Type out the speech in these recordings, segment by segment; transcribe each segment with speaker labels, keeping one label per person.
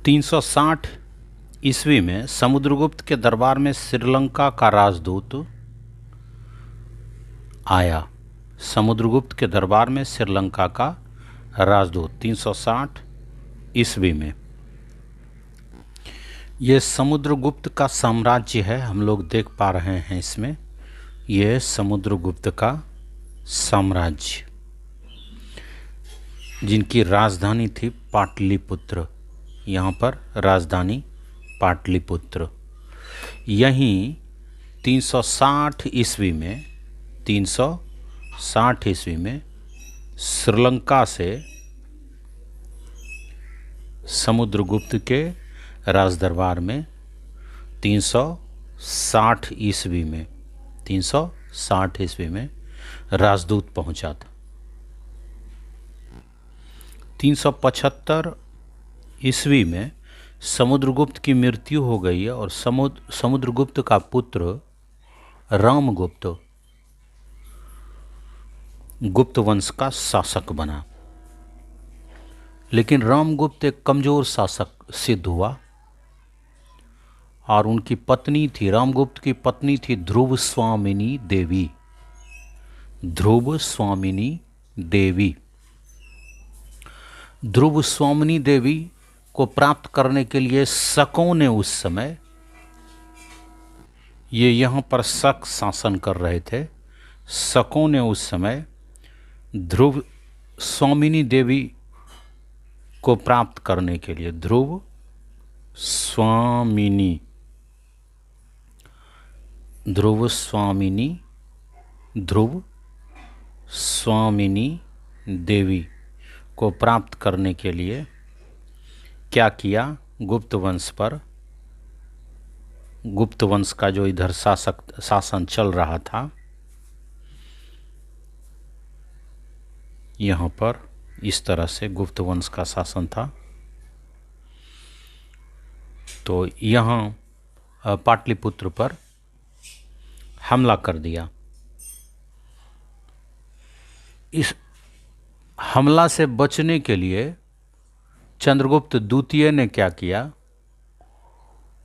Speaker 1: 360 ईस्वी में समुद्रगुप्त के दरबार में श्रीलंका का राजदूत आया। समुद्रगुप्त के दरबार में श्रीलंका का राजदूत 360 ईस्वी में। ये समुद्रगुप्त का साम्राज्य है, हम लोग देख पा रहे हैं इसमें। ये समुद्रगुप्त का साम्राज्य, जिनकी राजधानी थी पाटलिपुत्र। यहाँ पर राजधानी पाटलिपुत्र। यहीं 360 ईस्वी में 360 ईस्वी में श्रीलंका से समुद्रगुप्त के राजदरबार में 360 ईस्वी में 360 ईस्वी में राजदूत पहुंचा था। 375 ईस्वी में समुद्रगुप्त की मृत्यु हो गई और समुद्रगुप्त का पुत्र रामगुप्त गुप्त वंश का शासक बना। लेकिन रामगुप्त एक कमजोर शासक सिद्ध हुआ और उनकी पत्नी थी, रामगुप्त की पत्नी थी ध्रुवस्वामिनी देवी। ध्रुवस्वामिनी देवी ध्रुवस्वामिनी देवी को प्राप्त करने के लिए शकों ने उस समय, ये यहाँ पर शक शासन कर रहे थे, शकों ने उस समय ध्रुव स्वामिनी देवी को प्राप्त करने के लिए ध्रुव स्वामिनी देवी को प्राप्त करने के लिए क्या किया? गुप्त वंश का जो इधर शासन चल रहा था, यहाँ पर इस तरह से गुप्त वंश का शासन था। तो यहाँ पाटलिपुत्र पर हमला कर दिया। इस हमला से बचने के लिए चंद्रगुप्त द्वितीय ने क्या किया?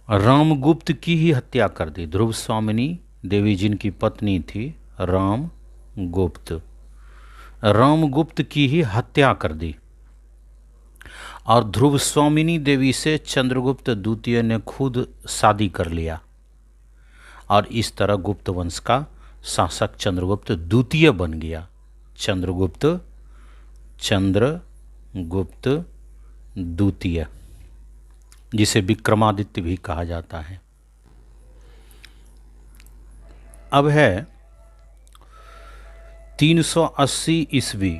Speaker 1: रामगुप्त की ही हत्या कर दी। ध्रुवस्वामिनी देवी जिनकी पत्नी थी रामगुप्त की ही हत्या कर दी और ध्रुवस्वामिनी देवी से चंद्रगुप्त द्वितीय ने खुद शादी कर लिया और इस तरह गुप्त वंश का शासक चंद्रगुप्त द्वितीय बन गया। चंद्रगुप्त द्वितीय, जिसे विक्रमादित्य भी कहा जाता है। अब है 380 ईस्वी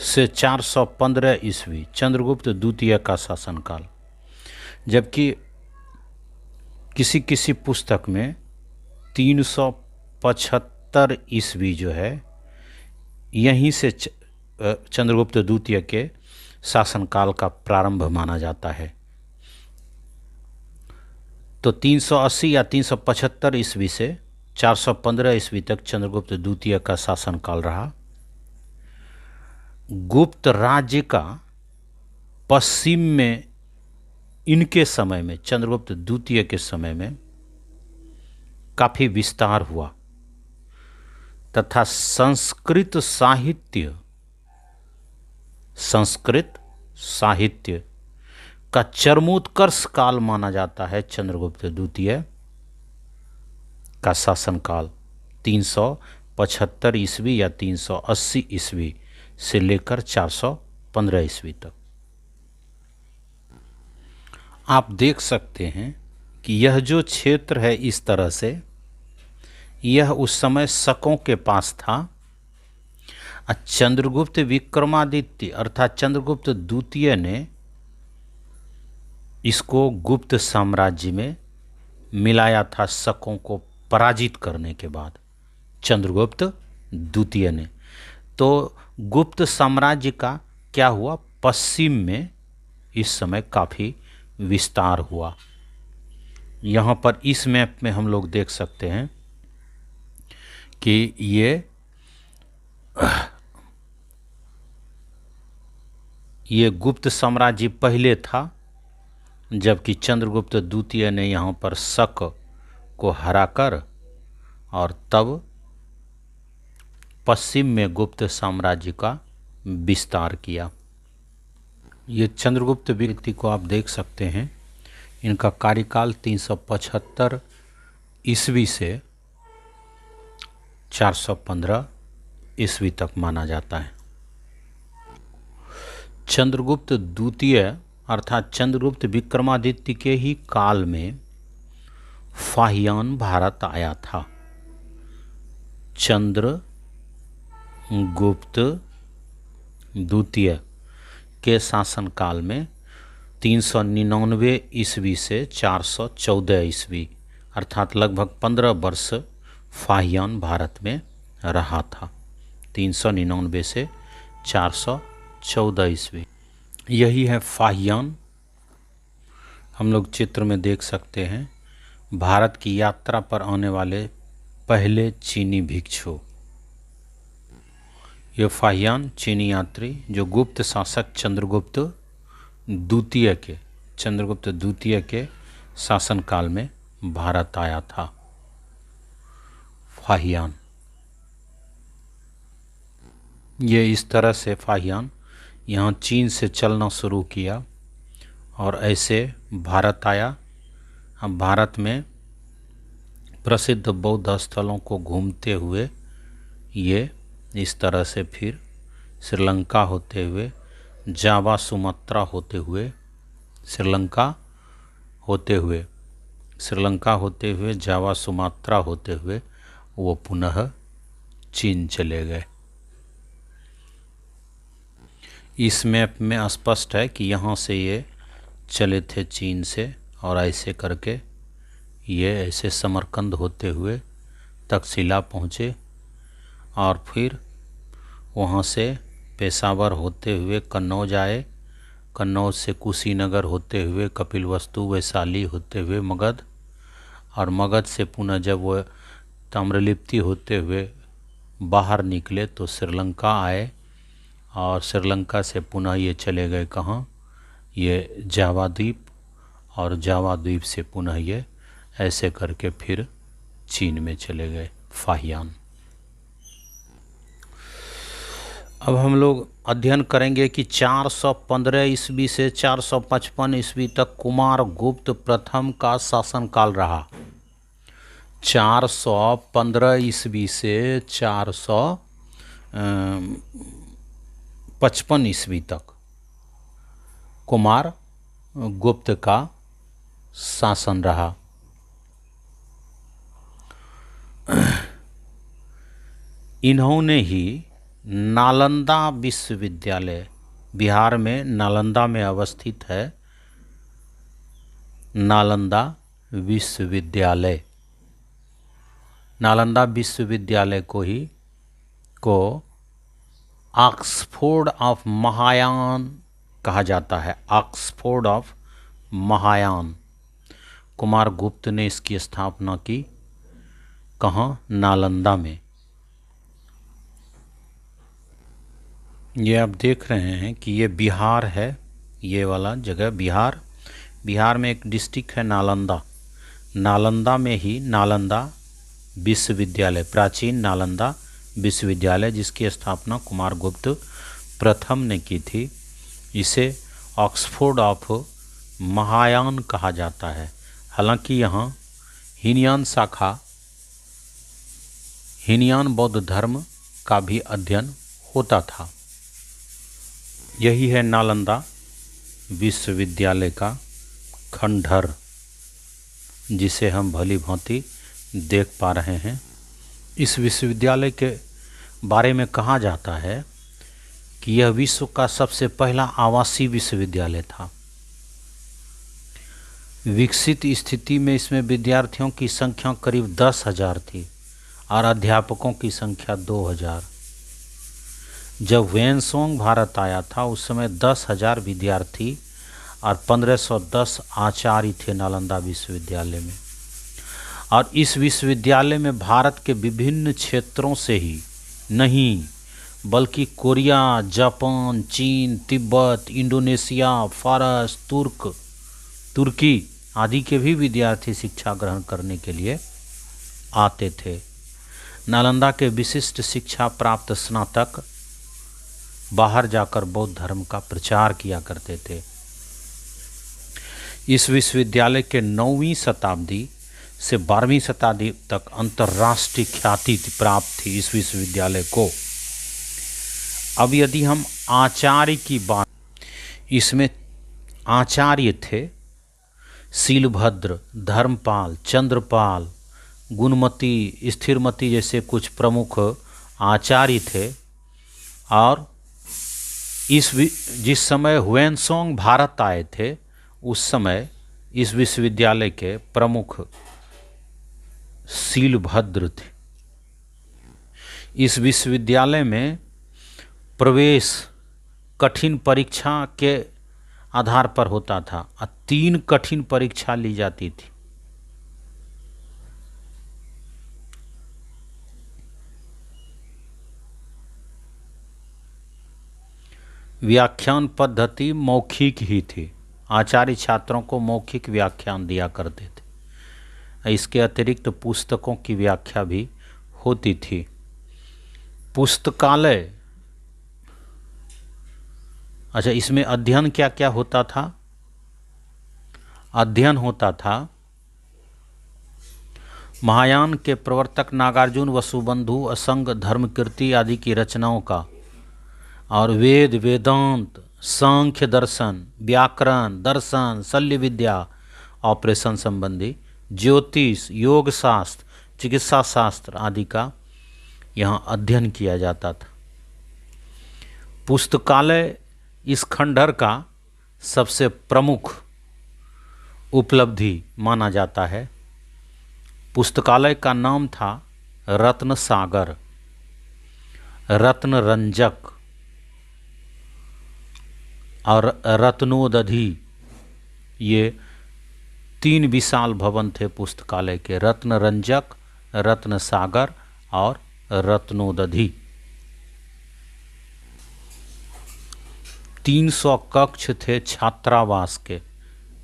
Speaker 1: से 415 ईस्वी चंद्रगुप्त द्वितीय का शासनकाल। जबकि किसी पुस्तक में 375 ईस्वी जो है यहीं से चंद्रगुप्त द्वितीय के शासनकाल का प्रारंभ माना जाता है। तो 380 या 375 ईस्वी से 415 ईस्वी तक चंद्रगुप्त द्वितीय का शासनकाल रहा। गुप्त राज्य का पश्चिम में इनके समय में, चंद्रगुप्त द्वितीय के समय में काफी विस्तार हुआ तथा संस्कृत साहित्य का चरमोत्कर्ष काल माना जाता है। चंद्रगुप्त द्वितीय का शासनकाल 375 ईस्वी या 380 ईस्वी से लेकर 415 ईस्वी तक। आप देख सकते हैं कि यह जो क्षेत्र है इस तरह से, यह उस समय शकों के पास था। चंद्रगुप्त विक्रमादित्य अर्थात चंद्रगुप्त द्वितीय ने इसको गुप्त साम्राज्य में मिलाया था शकों को पराजित करने के बाद। चंद्रगुप्त द्वितीय ने तो गुप्त साम्राज्य का क्या हुआ? पश्चिम में इस समय काफ़ी विस्तार हुआ। यहाँ पर इस मैप में हम लोग देख सकते हैं कि ये गुप्त साम्राज्य पहले था जबकि चंद्रगुप्त द्वितीय ने यहाँ पर शक को हराकर और तब पश्चिम में गुप्त साम्राज्य का विस्तार किया। ये चंद्रगुप्त व्यक्ति को आप देख सकते हैं, इनका कार्यकाल 375 ईस्वी से 415 ईस्वी तक माना जाता है। चंद्रगुप्त द्वितीय अर्थात चंद्रगुप्त विक्रमादित्य के ही काल में फाहियान भारत आया था। चंद्रगुप्त द्वितीय के शासनकाल में 399 ईस्वी से 414 ईस्वी अर्थात लगभग 15 वर्ष फाहियान भारत में रहा था। 399 से 414 ईस्वी, यही है फाहियान। हम लोग चित्र में देख सकते हैं भारत की यात्रा पर आने वाले पहले चीनी भिक्षु। ये फाहियान चीनी यात्री जो गुप्त शासक चंद्रगुप्त द्वितीय के शासनकाल में भारत आया था। फाहियान, ये इस तरह से फाहियान यहाँ चीन से चलना शुरू किया और ऐसे भारत आया। अब भारत में प्रसिद्ध बौद्ध स्थलों को घूमते हुए ये इस तरह से फिर श्रीलंका होते हुए, जावा सुमात्रा होते हुए, श्रीलंका होते हुए जावा सुमात्रा होते हुए वो पुनः चीन चले गए। इस मैप में स्पष्ट है कि यहाँ से ये चले थे चीन से और ऐसे करके ये ऐसे समरकंद होते हुए तक्षशिला पहुँचे और फिर वहाँ से पेशावर होते हुए कन्नौज आए। कन्नौज से कुशीनगर होते हुए कपिलवस्तु वैशाली होते हुए मगध, और मगध से पुनः जब वह ताम्रलिप्ति होते हुए बाहर निकले तो श्रीलंका आए और श्रीलंका से पुनः ये चले गए कहाँ, ये जावा द्वीप, और जावा द्वीप से पुनः ये ऐसे करके फिर चीन में चले गए फाहियान। अब हम लोग अध्ययन करेंगे कि 415 ईस्वी से 455 ईस्वी तक कुमार गुप्त प्रथम का शासनकाल रहा। 415 ईस्वी से 455 ईस्वी तक कुमार गुप्त का शासन रहा। इन्होंने ही नालंदा विश्वविद्यालय, बिहार में नालंदा में अवस्थित है नालंदा विश्वविद्यालय, नालंदा विश्वविद्यालय को ऑक्सफोर्ड ऑफ महायान कहा जाता है। ऑक्सफोर्ड ऑफ महायान, कुमार गुप्त ने इसकी स्थापना की। कहाँ? नालंदा में। ये आप देख रहे हैं कि ये बिहार है, ये वाला जगह बिहार। बिहार में एक डिस्ट्रिक्ट है नालंदा। नालंदा में ही नालंदा विश्वविद्यालय, प्राचीन नालंदा विश्वविद्यालय, जिसकी स्थापना कुमार गुप्त प्रथम ने की थी, इसे ऑक्सफोर्ड ऑफ महायान कहा जाता है। हालांकि यहाँ हीनयान बौद्ध धर्म का भी अध्ययन होता था। यही है नालंदा विश्वविद्यालय का खंडहर, जिसे हम भली भांति देख पा रहे हैं। इस विश्वविद्यालय के बारे में कहा जाता है कि यह विश्व का सबसे पहला आवासीय विश्वविद्यालय था। विकसित स्थिति में इसमें विद्यार्थियों की संख्या करीब 10,000 थी और अध्यापकों की संख्या 2,000। जब वेनसोंग भारत आया था उस समय 10,000 विद्यार्थी और 1510 आचार्य थे नालंदा विश्वविद्यालय में। और इस विश्वविद्यालय में भारत के विभिन्न क्षेत्रों से ही नहीं बल्कि कोरिया, जापान, चीन, तिब्बत, इंडोनेशिया, फारस, तुर्क तुर्की आदि के भी विद्यार्थी शिक्षा ग्रहण करने के लिए आते थे। नालंदा के विशिष्ट शिक्षा प्राप्त स्नातक बाहर जाकर बौद्ध धर्म का प्रचार किया करते थे। इस विश्वविद्यालय के 9वीं शताब्दी से 12वीं शताब्दी तक अंतर्राष्ट्रीय ख्याति प्राप्त थी इस विश्वविद्यालय को। अब यदि हम आचार्य की बात, इसमें आचार्य थे शीलभद्र, धर्मपाल, चंद्रपाल, गुणमती, स्थिरमती जैसे कुछ प्रमुख आचार्य थे। और जिस समय ह्वेनसांग भारत आए थे उस समय इस विश्वविद्यालय के प्रमुख शीलभद्र थे। इस विश्वविद्यालय में प्रवेश कठिन परीक्षा के आधार पर होता था और 3 कठिन परीक्षा ली जाती थी। व्याख्यान पद्धति मौखिक ही थी। आचार्य छात्रों को मौखिक व्याख्यान दिया करते थे। इसके अतिरिक्त पुस्तकों की व्याख्या भी होती थी। पुस्तकालय, अच्छा, इसमें अध्ययन क्या क्या होता था? अध्ययन होता था महायान के प्रवर्तक नागार्जुन, वसुबंधु, असंग, धर्मकीर्ति आदि की रचनाओं का, और वेद, वेदांत, सांख्य दर्शन, व्याकरण, दर्शन, शल्य विद्या, ऑपरेशन संबंधी, ज्योतिष, योग शास्त्र, चिकित्सा शास्त्र आदि का यहाँ अध्ययन किया जाता था। पुस्तकालय इस खंडहर का सबसे प्रमुख उपलब्धि माना जाता है। पुस्तकालय का नाम था रत्न सागर, रत्न रंजक और रत्नोदधि। ये 3 विशाल भवन थे पुस्तकालय के, रत्न रंजक, रत्न सागर और रत्नोदधि। 300 कक्ष थे छात्रावास के,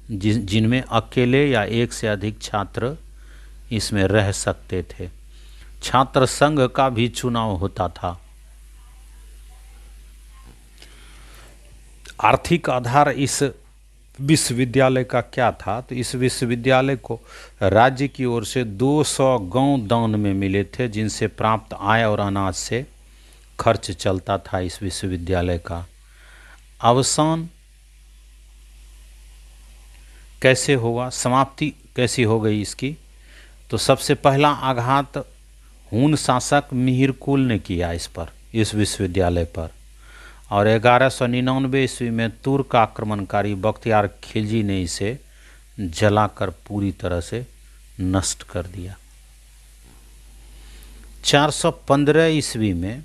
Speaker 1: जिनमें अकेले या एक से अधिक छात्र इसमें रह सकते थे। छात्र संघ का भी चुनाव होता था। आर्थिक आधार इस विश्वविद्यालय का क्या था? तो इस विश्वविद्यालय को राज्य की ओर से 200 गांव दान में मिले थे, जिनसे प्राप्त आय और अनाज से खर्च चलता था इस विश्वविद्यालय का। अवसान कैसे हुआ, समाप्ति कैसी हो गई इसकी? तो सबसे पहला आघात हून शासक मिहिरकुल ने किया इस विश्वविद्यालय पर, और 1199 ईस्वी में तुर्क आक्रमणकारी बख्तियार खिलजी ने इसे जलाकर पूरी तरह से नष्ट कर दिया। 415 ईस्वी में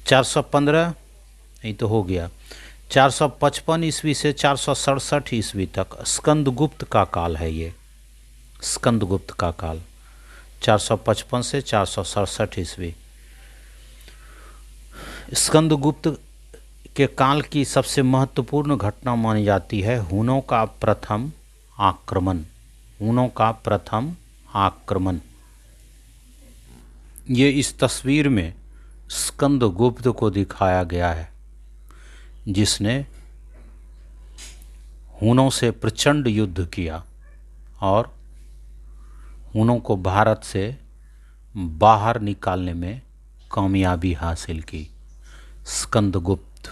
Speaker 1: 415 ये तो हो गया, 455 ईस्वी से 467 ईस्वी तक स्कंदगुप्त का काल है। ये स्कंदगुप्त का काल 455 से 467 ईस्वी। स्कंदगुप्त के काल की सबसे महत्वपूर्ण घटना मानी जाती है हुनों का प्रथम आक्रमण। हुनों का प्रथम आक्रमण, ये इस तस्वीर में स्कंदगुप्त को दिखाया गया है, जिसने हुनों से प्रचंड युद्ध किया और हुनों को भारत से बाहर निकालने में कामयाबी हासिल की। स्कंदगुप्त,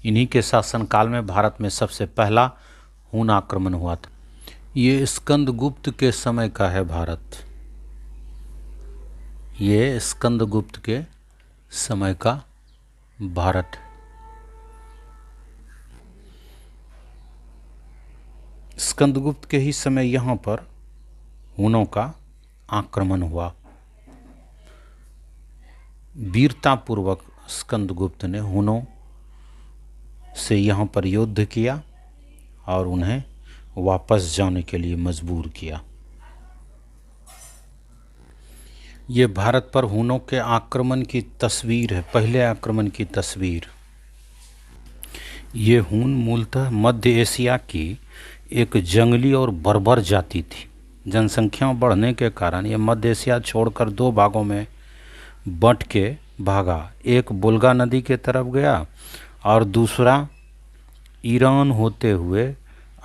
Speaker 1: इन्हीं के शासनकाल में भारत में सबसे पहला हुन आक्रमण हुआ था। ये स्कंदगुप्त के समय का है भारत, ये स्कंदगुप्त के समय का भारत। स्कंदगुप्त के ही समय यहाँ पर हुनों का आक्रमण हुआ। वीरतापूर्वक स्कंदगुप्त ने हुनों से यहाँ पर युद्ध किया और उन्हें वापस जाने के लिए मजबूर किया। ये भारत पर हुनों के आक्रमण की तस्वीर है, पहले आक्रमण की तस्वीर। ये हून मूलतः मध्य एशिया की एक जंगली और बर्बर जाति थी। जनसंख्या बढ़ने के कारण ये मध्य एशिया छोड़कर दो भागों में बंट के भागा। एक वोल्गा नदी के तरफ गया और दूसरा ईरान होते हुए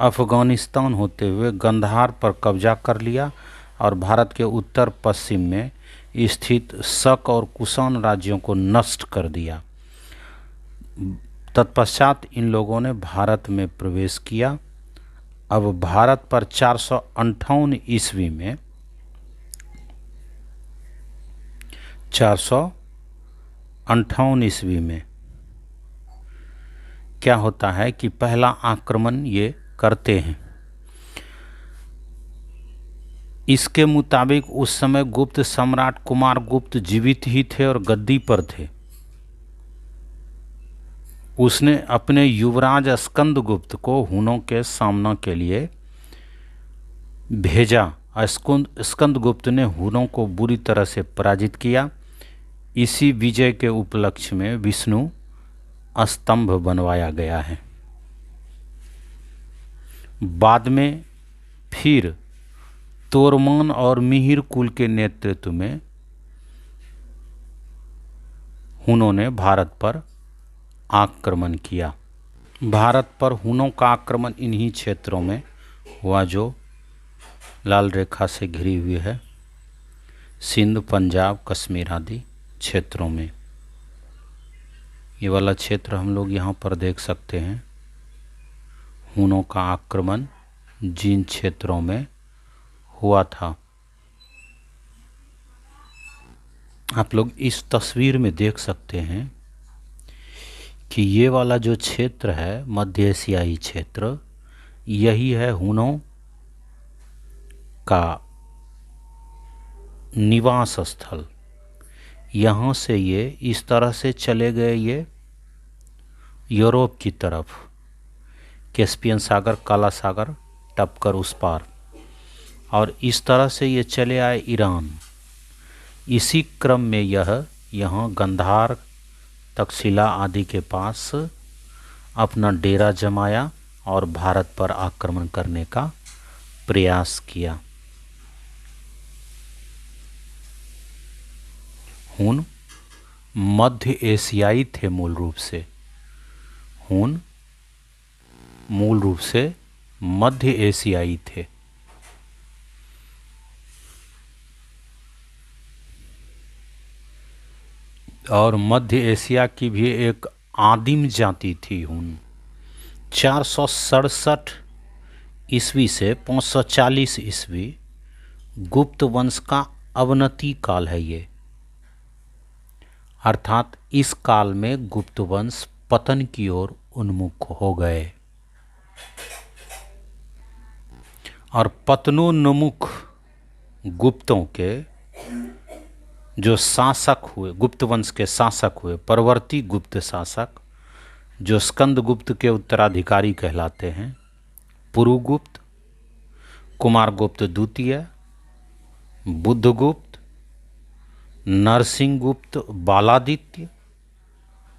Speaker 1: अफ़गानिस्तान होते हुए गंधार पर कब्जा कर लिया और भारत के उत्तर पश्चिम में स्थित शक और कुषाण राज्यों को नष्ट कर दिया। तत्पश्चात इन लोगों ने भारत में प्रवेश किया। अब भारत पर 458 ईस्वी में 458 ईस्वी में क्या होता है कि पहला आक्रमण ये करते हैं। इसके मुताबिक उस समय गुप्त सम्राट कुमारगुप्त जीवित ही थे और गद्दी पर थे। उसने अपने युवराज स्कंदगुप्त को हुनों के सामना के लिए भेजा। स्कंदगुप्त ने हुनों को बुरी तरह से पराजित किया। इसी विजय के उपलक्ष्य में विष्णु स्तंभ बनवाया गया है। बाद में फिर तोरमान और मिहिर कुल के नेतृत्व में हुनों ने भारत पर आक्रमण किया। भारत पर हुनों का आक्रमण इन्हीं क्षेत्रों में हुआ जो लाल रेखा से घिरी हुई है, सिंध, पंजाब, कश्मीर आदि क्षेत्रों में। ये वाला क्षेत्र हम लोग यहाँ पर देख सकते हैं। हुनों का आक्रमण जिन क्षेत्रों में हुआ था, आप लोग इस तस्वीर में देख सकते हैं कि ये वाला जो क्षेत्र है मध्य एशियाई क्षेत्र, यही है हुनों का निवास स्थल। यहाँ से ये इस तरह से चले गए, ये यूरोप की तरफ, कैस्पियन सागर, काला सागर टपकर उस पार, और इस तरह से ये चले आए ईरान। इसी क्रम में यह यहाँ गंधार, तक्षशिला आदि के पास अपना डेरा जमाया और भारत पर आक्रमण करने का प्रयास किया। हुन मध्य एशियाई थे मूल रूप से। हुन मूल रूप से मध्य एशियाई थे। और मध्य एशिया की भी एक आदिम जाति थी हुन। 467 ईस्वी से 540 ईस्वी गुप्त वंश का अवनति काल है ये। अर्थात इस काल में गुप्त वंश पतन की ओर उन्मुख हो गए और पतनोन्मुख गुप्तों के जो शासक हुए, गुप्त वंश के शासक हुए, परवर्ती गुप्त शासक जो स्कंदगुप्त के उत्तराधिकारी कहलाते हैं, पुरुगुप्त, कुमारगुप्त द्वितीय, बुद्धगुप्त, नरसिंहगुप्त बालादित्य,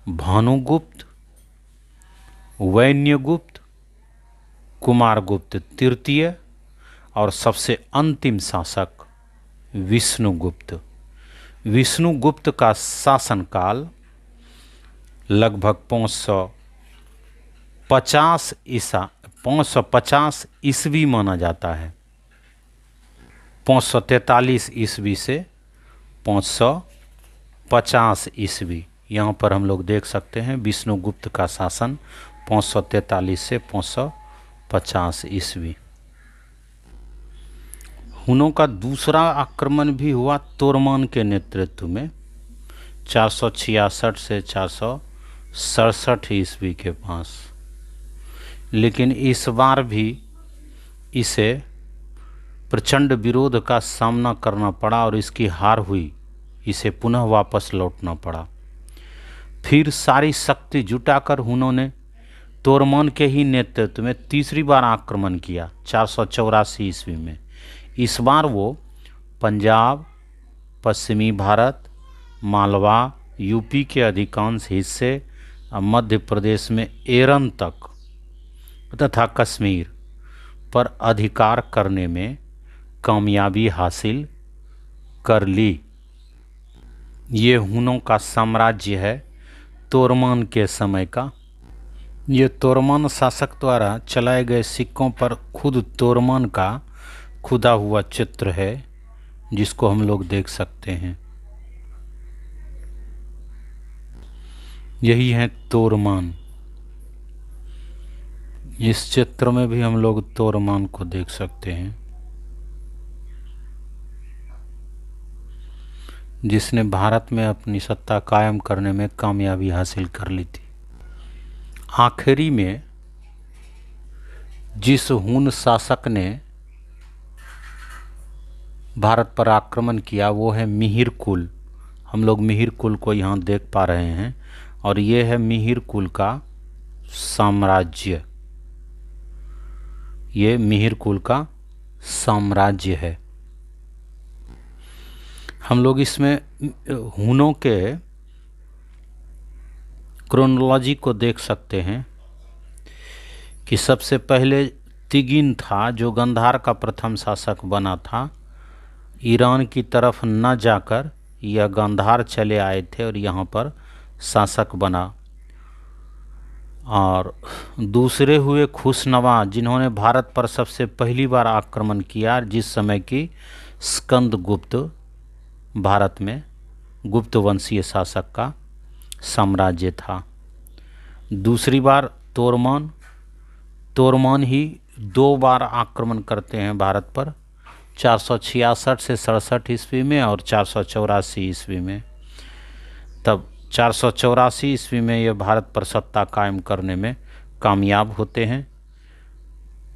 Speaker 1: भानुगुप्त, वैन्यगुप्त, कुमारगुप्त तृतीय और सबसे अंतिम शासक विष्णुगुप्त। विष्णुगुप्त का शासनकाल लगभग 550 ईस्वी माना जाता है। 543 ईस्वी से 550 ईस्वी, यहाँ पर हम लोग देख सकते हैं विष्णुगुप्त का शासन 543 से 550 ईस्वी। हुनों का दूसरा आक्रमण भी हुआ तोरमान के नेतृत्व में 466 से 467 ईस्वी के पास, लेकिन इस बार भी इसे प्रचंड विरोध का सामना करना पड़ा और इसकी हार हुई। इसे पुनः वापस लौटना पड़ा। फिर सारी शक्ति जुटाकर हुनों ने तोरमान के ही नेतृत्व में तीसरी बार आक्रमण किया 484 ईस्वी में। इस बार वो पंजाब, पश्चिमी भारत, मालवा, यूपी के अधिकांश हिस्से, मध्य प्रदेश में एरन तक तथा कश्मीर पर अधिकार करने में कामयाबी हासिल कर ली। ये हुनों का साम्राज्य है तोरमान के समय का। ये तोरमान शासक द्वारा चलाए गए सिक्कों पर खुद तोरमान का खुदा हुआ चित्र है, जिसको हम लोग देख सकते हैं। यही है तोरमान। इस चित्र में भी हम लोग तोरमान को देख सकते हैं, जिसने भारत में अपनी सत्ता कायम करने में कामयाबी हासिल कर ली थी। आखिरी में जिस हुन शासक ने भारत पर आक्रमण किया वो है मिहिर कुल। हम लोग मिहिर कुल को यहाँ देख पा रहे हैं, और ये है मिहिर कुल का साम्राज्य। ये मिहिर कुल का साम्राज्य है। हम लोग इसमें हुनों के क्रोनोलॉजी को देख सकते हैं कि सबसे पहले तिगिन था, जो गंधार का प्रथम शासक बना था। ईरान की तरफ न जाकर यह गंधार चले आए थे और यहाँ पर शासक बना। और दूसरे हुए खुशनवा, जिन्होंने भारत पर सबसे पहली बार आक्रमण किया, जिस समय की स्कंदगुप्त भारत में गुप्त वंशीय शासक का साम्राज्य था। दूसरी बार तोरमान ही 2 बार आक्रमण करते हैं भारत पर, 466 से 67 ईस्वी में और 484 ईस्वी में। तब 484 ईस्वी में ये भारत पर सत्ता कायम करने में कामयाब होते हैं,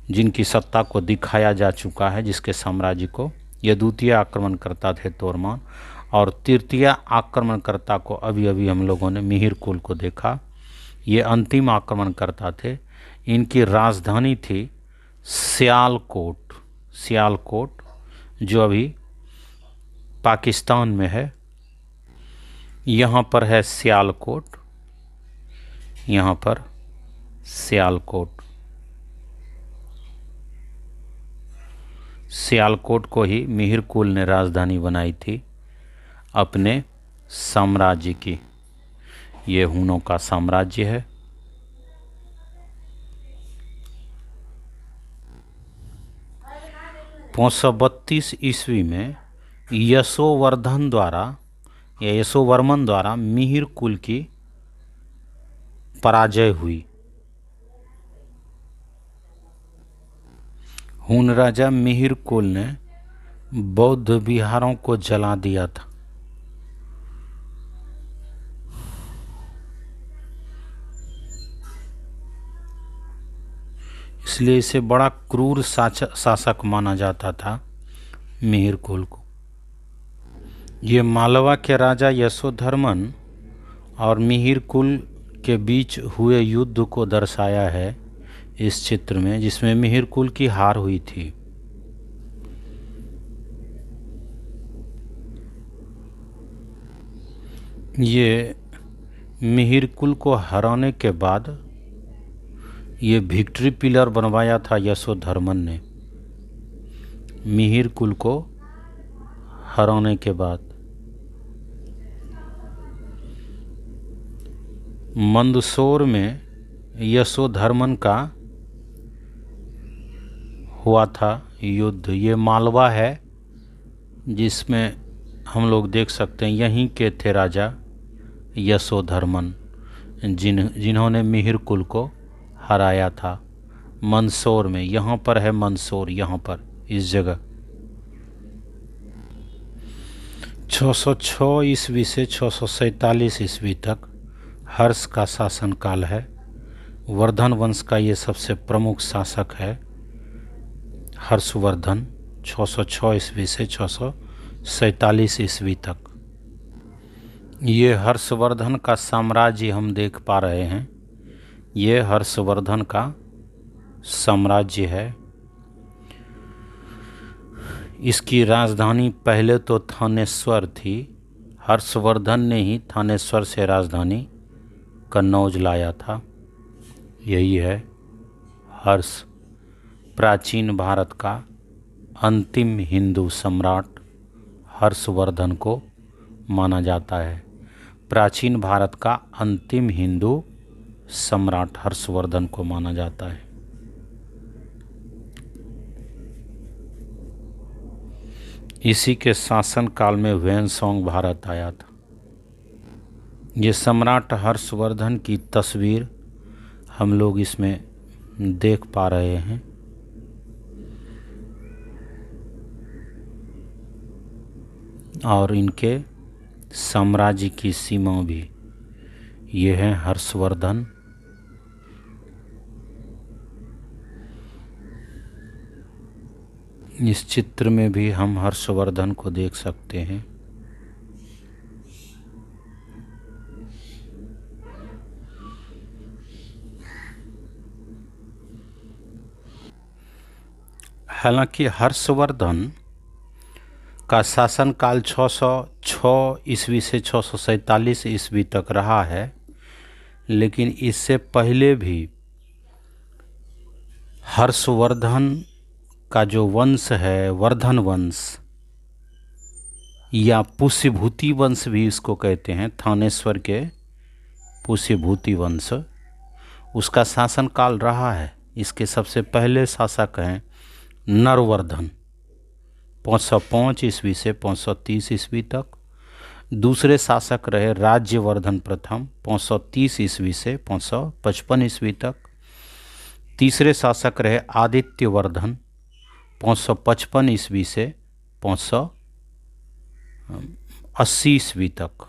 Speaker 1: जिनकी सत्ता को दिखाया जा चुका है, जिसके साम्राज्य को। ये द्वितीय आक्रमणकर्ता थे तोरमान, और तृतीय आक्रमणकर्ता को अभी अभी हम लोगों ने मिहिर कुल को देखा। ये अंतिम आक्रमणकर्ता थे। इनकी राजधानी थी सियालकोट, जो अभी पाकिस्तान में है। यहाँ पर है सियालकोट, यहाँ पर सियालकोट को ही मिहिर कुल ने राजधानी बनाई थी अपने साम्राज्य की। ये हुनों का साम्राज्य है। (532 ईस्वी में यशोवर्मन द्वारा मिहिर कुल की पराजय हुई। हुन राजा मिहिर कुल ने बौद्ध विहारों को जला दिया था। इसलिए इसे बड़ा क्रूर शासक माना जाता था मिहिर कुल को। ये मालवा के राजा यशोधर्मन और मिहिर कुल के बीच हुए युद्ध को दर्शाया है इस चित्र में, जिसमें मिहिर कुल की हार हुई थी। ये मिहिर कुल को हराने के बाद ये विक्ट्री पिलर बनवाया था यशोधर्मन ने। मिहिर कुल को हराने के बाद मंदसौर में यशोधर्मन का हुआ था युद्ध। ये मालवा है, जिसमें हम लोग देख सकते हैं यहीं के थे राजा यशोधर्मन, जिन्होंने मिहिर कुल को हराया था मंदसौर में। यहाँ पर है मंदसौर, यहाँ पर इस जगह। 606 ईस्वी से 647 ईस्वी तक हर्ष का शासनकाल है। वर्धन वंश का ये सबसे प्रमुख शासक है हर्षवर्धन, 606 ईस्वी से 647 ईस्वी तक। ये हर्षवर्धन का साम्राज्य हम देख पा रहे हैं। ये हर्षवर्धन का साम्राज्य है। इसकी राजधानी पहले तो थानेश्वर थी। हर्षवर्धन ने ही थानेश्वर से राजधानी कन्नौज लाया था। यही है हर्ष। प्राचीन भारत का अंतिम हिंदू सम्राट हर्षवर्धन को माना जाता है। प्राचीन भारत का अंतिम हिंदू सम्राट हर्षवर्धन को माना जाता है। इसी के शासन काल में वैनसोंग भारत आया था। ये सम्राट हर्षवर्धन की तस्वीर हम लोग इसमें देख पा रहे हैं। और इनके साम्राज्य की सीमा भी ये है हर्षवर्धन। इस चित्र में भी हम हर्षवर्धन को देख सकते हैं। हालांकि हर्षवर्धन का शासनकाल 606 ईस्वी से 647 ईस्वी तक रहा है, लेकिन इससे पहले भी हर्षवर्धन का जो वंश है, वर्धन वंश या पुष्यभूति वंश भी इसको कहते हैं, थानेश्वर के पुष्यभूति वंश, उसका शासनकाल रहा है। इसके सबसे पहले शासक हैं नरवर्धन 505 ईस्वी से 530 ईस्वी तक। दूसरे शासक रहे राज्यवर्धन प्रथम 530 ईस्वी से 555 ईस्वी तक। तीसरे शासक रहे आदित्यवर्धन 555 ईस्वी से 580 ईस्वी तक।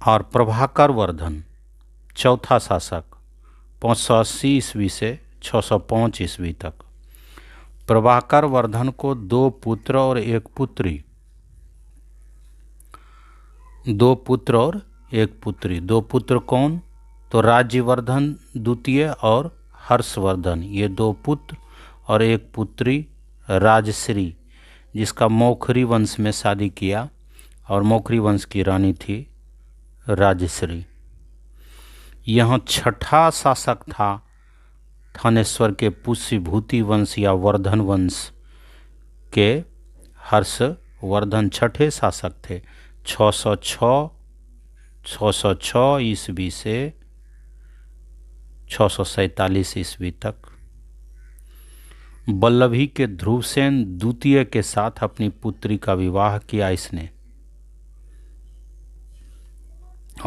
Speaker 1: और प्रभाकर वर्धन चौथा शासक 580 ईस्वी से 605 ईस्वी तक। प्रभाकर वर्धन को दो पुत्र और एक पुत्री, दो पुत्र कौन? तो राज्यवर्धन द्वितीय और हर्षवर्धन, ये दो पुत्र और एक पुत्री राजश्री, जिसका मौखरी वंश में शादी किया और मौखरी वंश की रानी थी राजश्री। यहाँ छठा शासक था थानेश्वर के पुष्यभूति वंश या वर्धन वंश के हर्षवर्धन छठे शासक थे। 606 ईस्वी से 647 ईस्वी तक। वल्लभी के ध्रुवसेन द्वितीय के साथ अपनी पुत्री का विवाह किया इसने।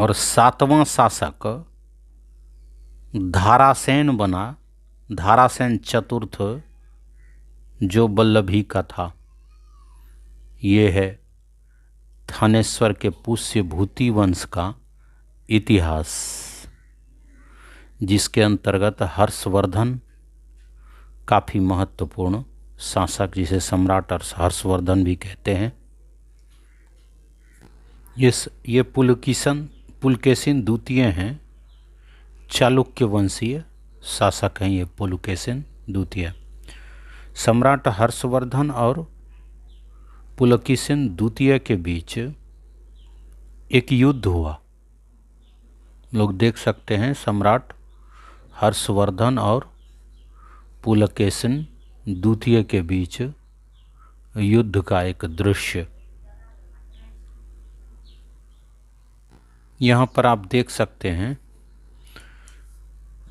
Speaker 1: और सातवां शासक धारासेन बना, धारासेन चतुर्थ, जो वल्लभी का था। ये है थानेश्वर के पुष्यभूति वंश का इतिहास, जिसके अंतर्गत हर्षवर्धन काफ़ी महत्वपूर्ण शासक, जिसे सम्राट हर्षवर्धन भी कहते हैं। ये पुलकेशिन द्वितीय हैं, चालुक्य वंशीय शासक हैं ये पुलकेशिन द्वितीय। सम्राट हर्षवर्धन और पुलकेशिन द्वितीय के बीच एक युद्ध हुआ। लोग देख सकते हैं सम्राट हर्षवर्धन और पुलकेशिन द्वितीय के बीच युद्ध का एक दृश्य। यहाँ पर आप देख सकते हैं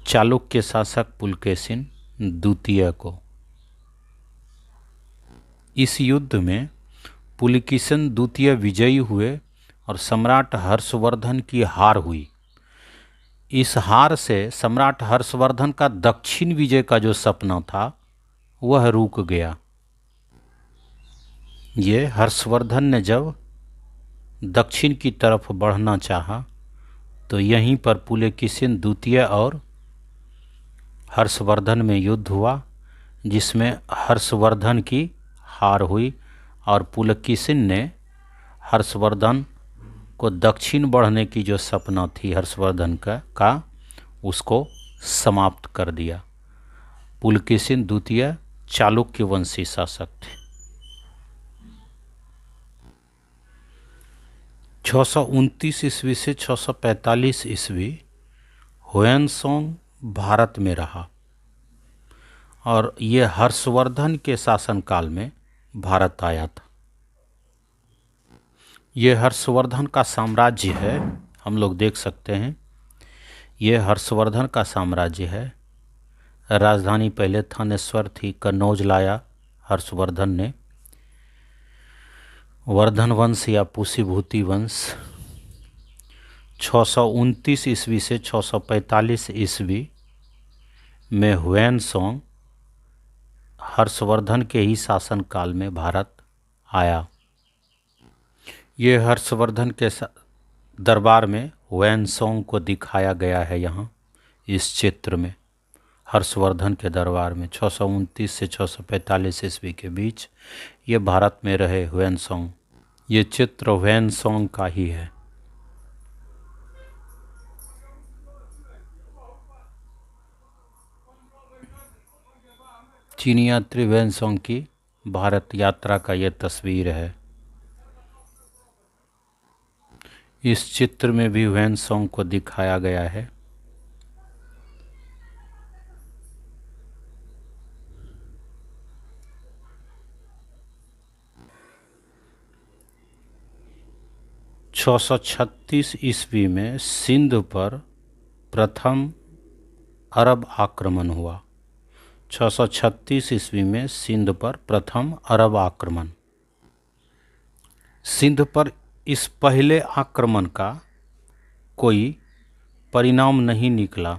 Speaker 1: चालुक्य शासक पुलकेशिन द्वितीय को। इस युद्ध में पुलकेशिन द्वितीय विजयी हुए और सम्राट हर्षवर्धन की हार हुई। इस हार से सम्राट हर्षवर्धन का दक्षिण विजय का जो सपना था वह रुक गया। ये हर्षवर्धन ने जब दक्षिण की तरफ बढ़ना चाहा तो यहीं पर पुलकेशिन द्वितीय और हर्षवर्धन में युद्ध हुआ, जिसमें हर्षवर्धन की हार हुई और पुलकेशिन ने हर्षवर्धन को दक्षिण बढ़ने की जो सपना थी हर्षवर्धन का उसको समाप्त कर दिया। पुलकेशिन द्वितीय चालुक्य वंशी शासक थे। 629 ईस्वी से 645 ईस्वी हुएनसोंग भारत में रहा और ये हर्षवर्धन के शासनकाल में भारत आया था। ये हर्षवर्धन का साम्राज्य है, हम लोग देख सकते हैं। ये हर्षवर्धन का साम्राज्य है। राजधानी पहले थानेश्वर थी, कन्नौज लाया हर्षवर्धन ने। वर्धन वंश या पुष्यभूति वंश 629 ईस्वी से 645 ईस्वी में हुएनसोंग हर्षवर्धन के ही शासनकाल में भारत आया। ये हर्षवर्धन के दरबार में हुएनसोंग को दिखाया गया है यहाँ इस चित्र में। हर्षवर्धन के दरबार में 629 से 645 ईस्वी के बीच ये भारत में रहे हुएनसोंग। ये चित्र हुएनसोंग का ही है। चीनी यात्री हुएनसोंग की भारत यात्रा का ये तस्वीर है। इस चित्र में भी हुएनसोंग को दिखाया गया है। छः सौ 36 ईस्वी में सिंध पर प्रथम अरब आक्रमण हुआ। 636 ईस्वी में सिंध पर प्रथम अरब आक्रमण। सिंध पर इस पहले आक्रमण का कोई परिणाम नहीं निकला।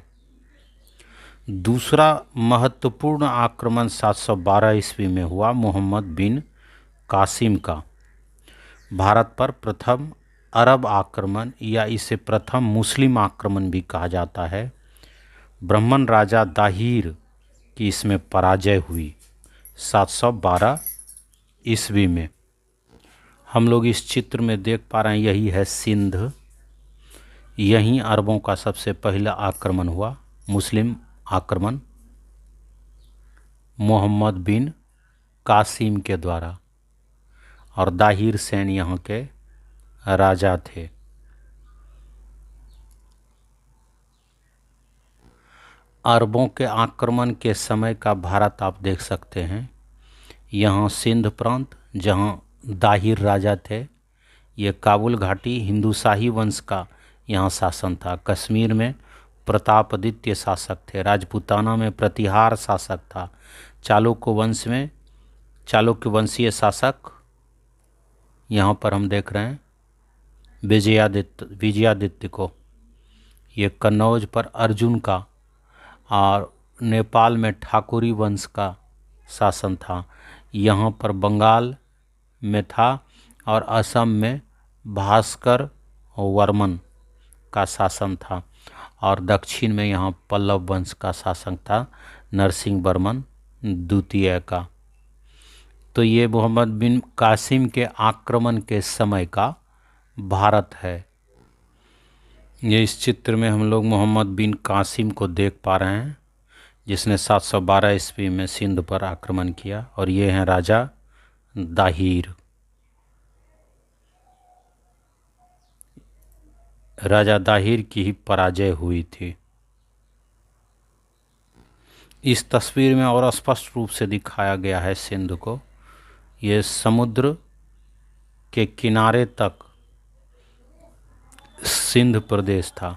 Speaker 1: दूसरा महत्वपूर्ण आक्रमण 712 ईस्वी में हुआ मोहम्मद बिन कासिम का। भारत पर प्रथम अरब आक्रमण या इसे प्रथम मुस्लिम आक्रमण भी कहा जाता है। ब्राह्मण राजा दाहिर की इसमें पराजय हुई 712 ईस्वी में। हम लोग इस चित्र में देख पा रहे हैं, यही है सिंध। यहीं अरबों का सबसे पहला आक्रमण हुआ, मुस्लिम आक्रमण मोहम्मद बिन कासिम के द्वारा, और दाहिर सेन यहाँ के राजा थे। अरबों के आक्रमण के समय का भारत आप देख सकते हैं। यहाँ सिंध प्रांत जहाँ दाहिर राजा थे, ये काबुल घाटी हिंदू शाही वंश का यहाँ शासन था। कश्मीर में प्रतापदित्य शासक थे। राजपूताना में प्रतिहार शासक था। चालुक्य वंश में चालुक्य वंशीय शासक यहाँ पर हम देख रहे हैं विजयादित्य को। ये कन्नौज पर अर्जुन का, और नेपाल में ठाकुरी वंश का शासन था। यहाँ पर बंगाल में था, और असम में भास्कर वर्मन का शासन था, और दक्षिण में यहाँ पल्लव वंश का शासन था, नरसिंह वर्मन द्वितीय का। तो ये मोहम्मद बिन कासिम के आक्रमण के समय का भारत है। ये इस चित्र में हम लोग मोहम्मद बिन कासिम को देख पा रहे हैं, जिसने 712 ईस्वी में सिंध पर आक्रमण किया, और ये हैं राजा दाहिर। राजा दाहिर की ही पराजय हुई थी। इस तस्वीर में और स्पष्ट रूप से दिखाया गया है सिंध को। ये समुद्र के किनारे तक सिंध प्रदेश था।